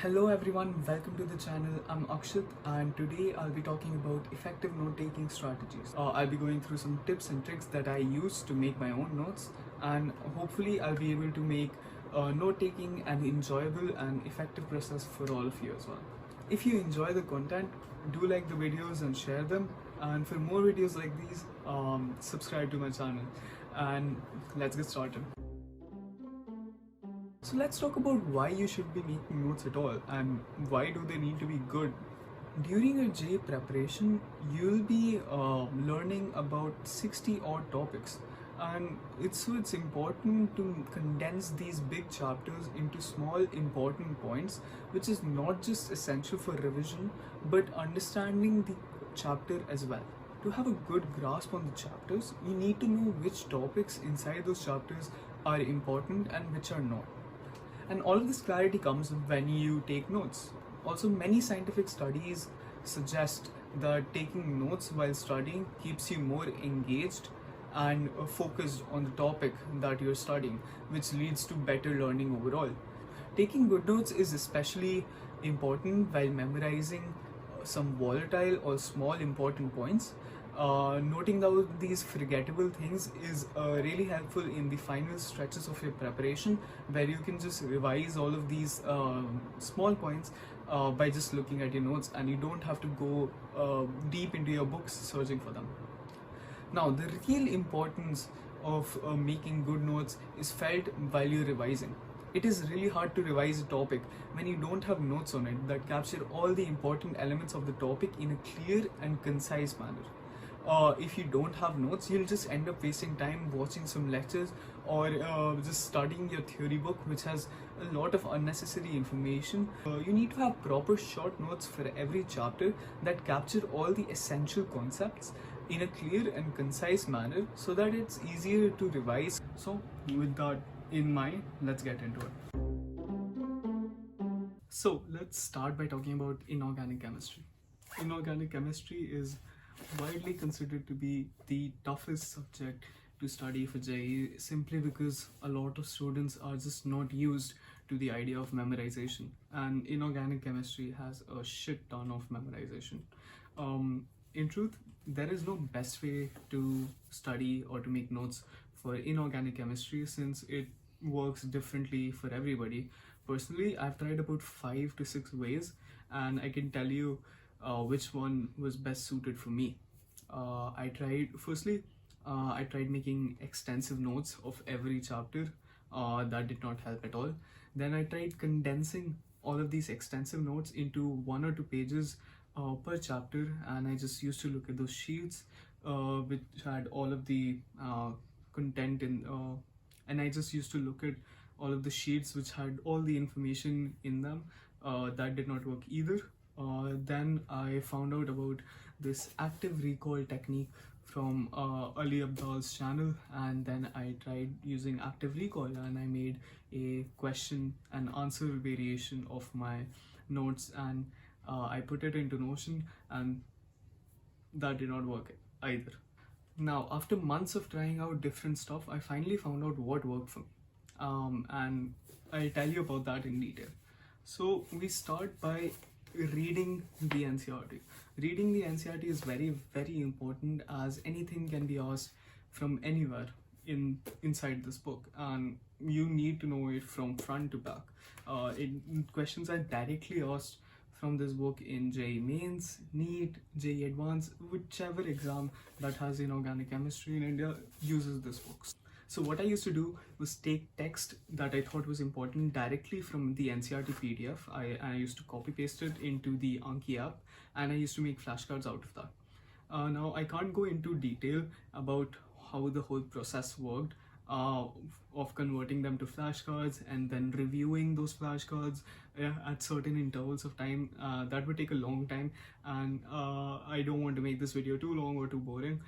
Hello everyone, welcome to the channel. I'm Akshat and today I'll be talking about effective note-taking strategies. I'll be going through some tips and tricks that I use to make my own notes, and hopefully I'll be able to make note-taking an enjoyable and effective process for all of you as well. If you enjoy the content, do like the videos and share them, and for more videos like these, subscribe to my channel, and let's get started. So let's talk about why you should be making notes at all and why do they need to be good. During your JEE preparation, you'll be learning about 60 odd topics, and it's important to condense these big chapters into small important points, which is not just essential for revision but understanding the chapter as well. To have a good grasp on the chapters, you need to know which topics inside those chapters are important and which are not. And all of this clarity comes when you take notes. Also, many scientific studies suggest that taking notes while studying keeps you more engaged and focused on the topic that you're studying, which leads to better learning overall. Taking good notes is especially important while memorizing some volatile or small important points. Noting down these forgettable things is really helpful in the final stretches of your preparation, where you can just revise all of these small points by just looking at your notes, and you don't have to go deep into your books searching for them. Now, the real importance of making good notes is felt while you're revising. It is really hard to revise a topic when you don't have notes on it that capture all the important elements of the topic in a clear and concise manner. If you don't have notes, you'll just end up wasting time watching some lectures or just studying your theory book, which has a lot of unnecessary information. You need to have proper short notes for every chapter that capture all the essential concepts in a clear and concise manner so that it's easier to revise. So, with that in mind, let's get into it. So, let's start by talking about inorganic chemistry. Inorganic chemistry is widely considered to be the toughest subject to study for JEE, simply because a lot of students are just not used to the idea of memorization, and inorganic chemistry has a shit ton of memorization. In truth, there is no best way to study or to make notes for inorganic chemistry, since it works differently for everybody. Personally, I've tried about 5 to 6 ways, and I can tell you which one was best suited for me. I tried making extensive notes of every chapter. That did not help at all. Then I tried condensing all of these extensive notes into 1 or 2 pages per chapter, and I just used to look at those sheets which had all of the content and I just used to look at all of the sheets which had all the information in them. That did not work either. Then I found out about this active recall technique from Ali Abdal's channel, and then I tried using active recall and I made a question and answer variation of my notes, and I put it into Notion, and that did not work either. Now, after months of trying out different stuff, I finally found out what worked for me, and I'll tell you about that in detail. So we start by reading the NCERT. Reading the NCERT is very important, as anything can be asked from anywhere inside this book, and you need to know it from front to back. Questions are directly asked from this book in JEE Mains, NEET, JEE Advanced, whichever exam that has inorganic chemistry in India uses this book. So what I used to do was take text that I thought was important directly from the NCERT PDF. I used to copy paste it into the Anki app, and I used to make flashcards out of that. Now, I can't go into detail about how the whole process worked of converting them to flashcards and then reviewing those flashcards at certain intervals of time. That would take a long time, and I don't want to make this video too long or too boring.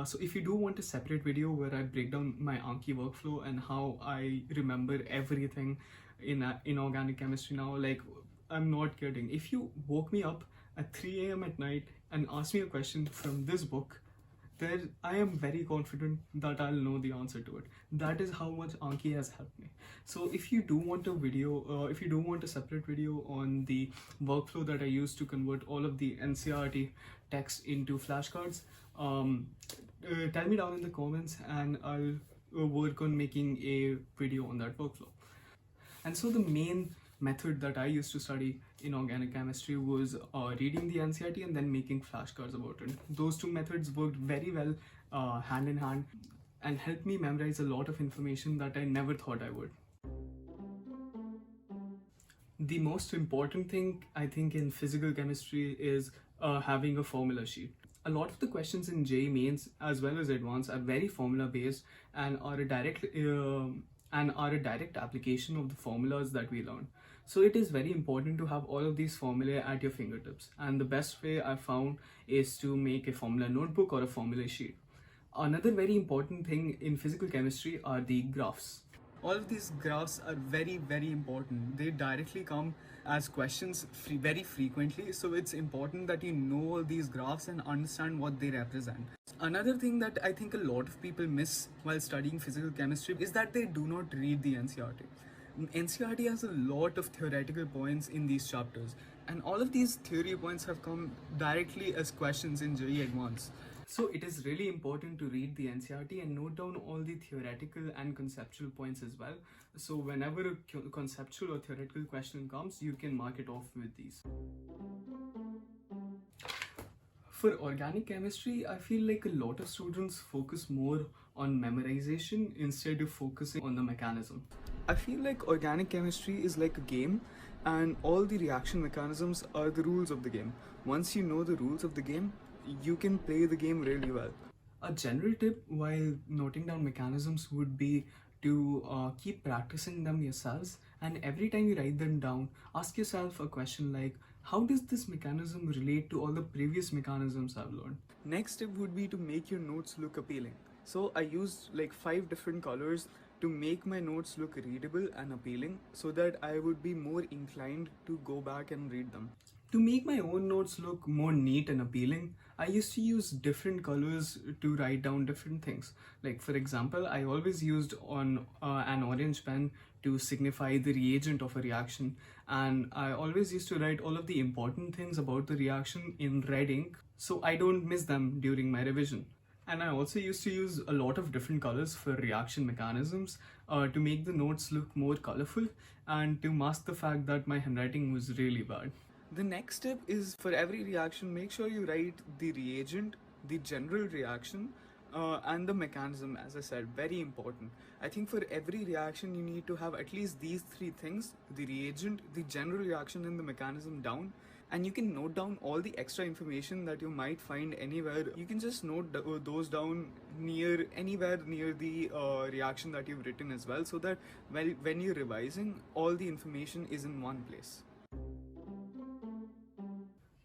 So if you do want a separate video where I break down my Anki workflow and how I remember everything in inorganic chemistry now, like, I'm not kidding. If you woke me up at 3 a.m. at night and asked me a question from this book, there I am very confident that I'll know the answer to it. That is how much Anki has helped me. So if you do want a video, if you do want a separate video on the workflow that I use to convert all of the NCERT text into flashcards, tell me down in the comments and I'll work on making a video on that workflow. And so the main method that I used to study in organic chemistry was reading the NCERT and then making flashcards about it. Those two methods worked very well hand in hand and helped me memorize a lot of information that I never thought I would. The most important thing I think in physical chemistry is having a formula sheet. A lot of the questions in JEE Mains as well as advanced are very formula based and are a direct application of the formulas that we learn. So it is very important to have all of these formulae at your fingertips, and the best way I found is to make a formula notebook or a formula sheet. Another very important thing in physical chemistry are the graphs. All of these graphs are very, very important. They directly come as questions very frequently, so it's important that you know all these graphs and understand what they represent. Another thing that I think a lot of people miss while studying physical chemistry is that they do not read the NCERT. NCERT has a lot of theoretical points in these chapters, and all of these theory points have come directly as questions in JEE Advanced. So it is really important to read the NCERT and note down all the theoretical and conceptual points as well. So whenever a conceptual or theoretical question comes, you can mark it off with these. For organic chemistry, I feel like a lot of students focus more on memorization instead of focusing on the mechanism. I feel like organic chemistry is like a game, and all the reaction mechanisms are the rules of the game. Once you know the rules of the game, you can play the game really well. A general tip while noting down mechanisms would be to keep practicing them yourselves, and every time you write them down, ask yourself a question like, how does this mechanism relate to all the previous mechanisms I've learned? Next step would be to make your notes look appealing. So I used like 5 different colors to make my notes look readable and appealing so that I would be more inclined to go back and read them. To make my own notes look more neat and appealing, I used to use different colors to write down different things. Like for example, I always used an orange pen to signify the reagent of a reaction, and I always used to write all of the important things about the reaction in red ink so I don't miss them during my revision. And I also used to use a lot of different colors for reaction mechanisms to make the notes look more colorful and to mask the fact that my handwriting was really bad. The next step is, for every reaction, make sure you write the reagent, the general reaction, and the mechanism. As I said, very important. I think for every reaction you need to have at least these 3 things: the reagent, the general reaction, and the mechanism down. And you can note down all the extra information that you might find anywhere. You can just note those down anywhere near the reaction that you've written as well, so that when you're revising, all the information is in one place.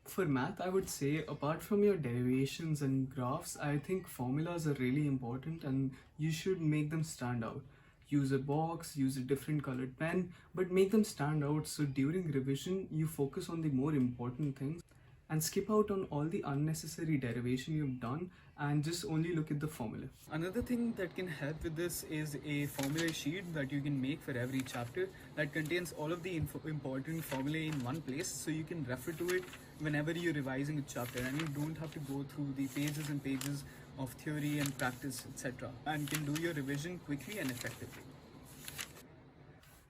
For math, I would say, apart from your derivations and graphs, I think formulas are really important and you should make them stand out. Use a box, use a different colored pen, but make them stand out so during revision you focus on the more important things and skip out on all the unnecessary derivation you've done and just only look at the formula. Another thing that can help with this is a formula sheet that you can make for every chapter that contains all of the important formulae in one place, so you can refer to it whenever you're revising a chapter and you don't have to go through the pages and pages of theory and practice, etc., and can do your revision quickly and effectively.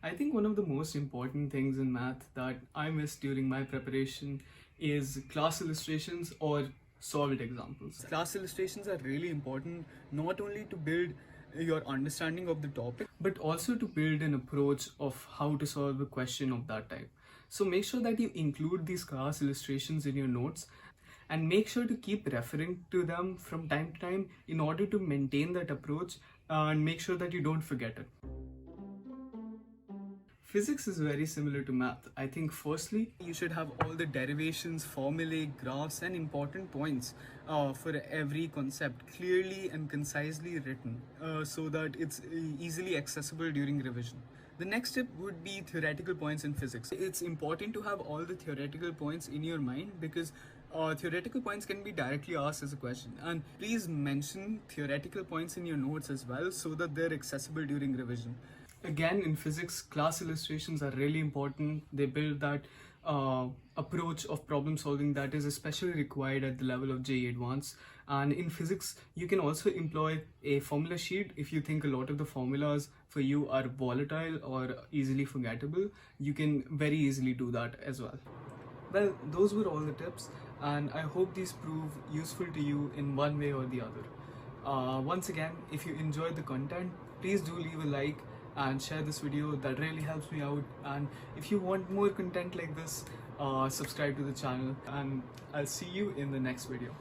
I think one of the most important things in math that I missed during my preparation is class illustrations or solved examples. Class illustrations are really important, not only to build your understanding of the topic, but also to build an approach of how to solve a question of that type. So make sure that you include these class illustrations in your notes and make sure to keep referring to them from time to time in order to maintain that approach and make sure that you don't forget it. Physics is very similar to math. I think firstly, you should have all the derivations, formulae, graphs, and important points for every concept clearly and concisely written so that it's easily accessible during revision. The next step would be theoretical points in physics. It's important to have all the theoretical points in your mind because Theoretical points can be directly asked as a question, and please mention theoretical points in your notes as well so that they're accessible during revision. Again, in physics, class illustrations are really important. They build that approach of problem solving that is especially required at the level of JEE Advanced. And in physics, you can also employ a formula sheet if you think a lot of the formulas for you are volatile or easily forgettable. You can very easily do that as well. Well, those were all the tips, and I hope these prove useful to you in one way or the other. Once again, if you enjoyed the content, please do leave a like and share this video. That really helps me out. And if you want more content like this, subscribe to the channel, and I'll see you in the next video.